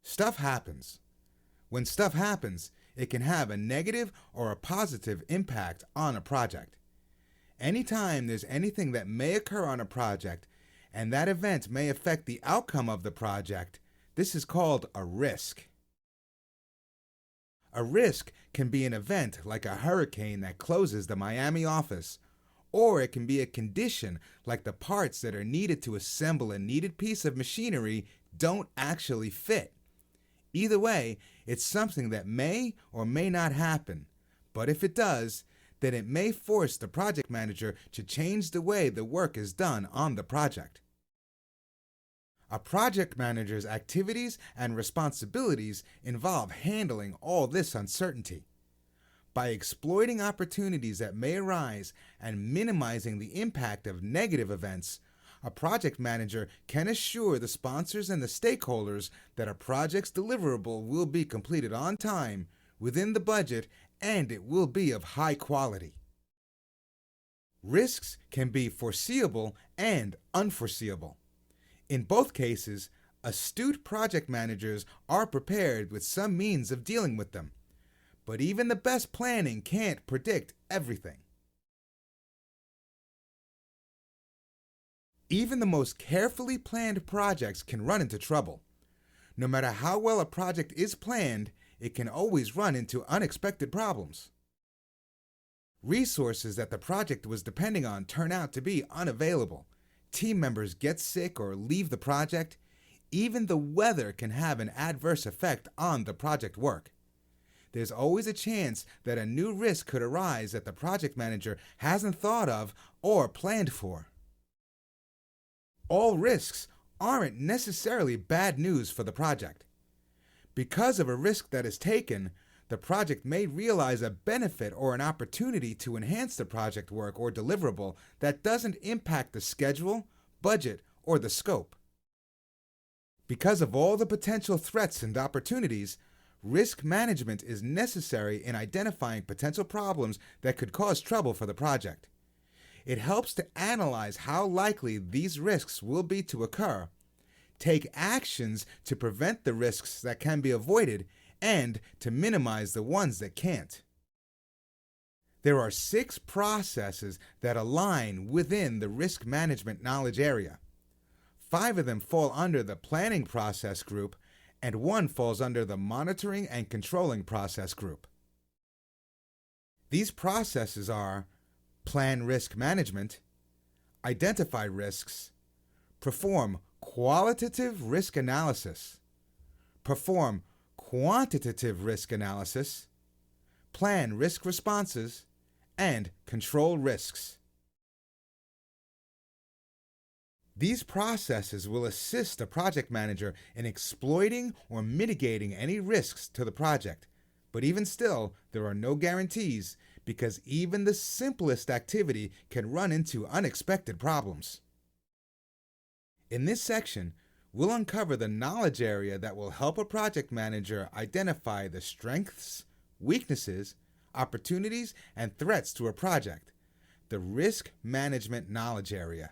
Stuff happens. When stuff happens, it can have a negative or a positive impact on a project. Anytime there's anything that may occur on a project, and that event may affect the outcome of the project, this is called a risk. A risk can be an event like a hurricane that closes the Miami office, or it can be a condition like the parts that are needed to assemble a needed piece of machinery don't actually fit. Either way, it's something that may or may not happen, but if it does, then it may force the project manager to change the way the work is done on the project. A project manager's activities and responsibilities involve handling all this uncertainty. By exploiting opportunities that may arise and minimizing the impact of negative events, a project manager can assure the sponsors and the stakeholders that a project's deliverable will be completed on time, within the budget, and it will be of high quality. Risks can be foreseeable and unforeseeable. In both cases, astute project managers are prepared with some means of dealing with them. But even the best planning can't predict everything. Even the most carefully planned projects can run into trouble. No matter how well a project is planned, it can always run into unexpected problems. Resources that the project was depending on turn out to be unavailable. Team members get sick or leave the project. Even the weather can have an adverse effect on the project work. There's always a chance that a new risk could arise that the project manager hasn't thought of or planned for. All risks aren't necessarily bad news for the project. Because of a risk that is taken, the project may realize a benefit or an opportunity to enhance the project work or deliverable that doesn't impact the schedule, budget, or the scope. Because of all the potential threats and opportunities, risk management is necessary in identifying potential problems that could cause trouble for the project. It helps to analyze how likely these risks will be to occur, take actions to prevent the risks that can be avoided, and to minimize the ones that can't. There are 6 processes that align within the risk management knowledge area. 5 of them fall under the planning process group, and 1 falls under the monitoring and controlling process group. These processes are plan risk management, identify risks, perform qualitative risk analysis, perform quantitative risk analysis, plan risk responses, and control risks. These processes will assist a project manager in exploiting or mitigating any risks to the project. But even still, there are no guarantees because even the simplest activity can run into unexpected problems. In this section, we'll uncover the knowledge area that will help a project manager identify the strengths, weaknesses, opportunities, and threats to a project, the risk management knowledge area.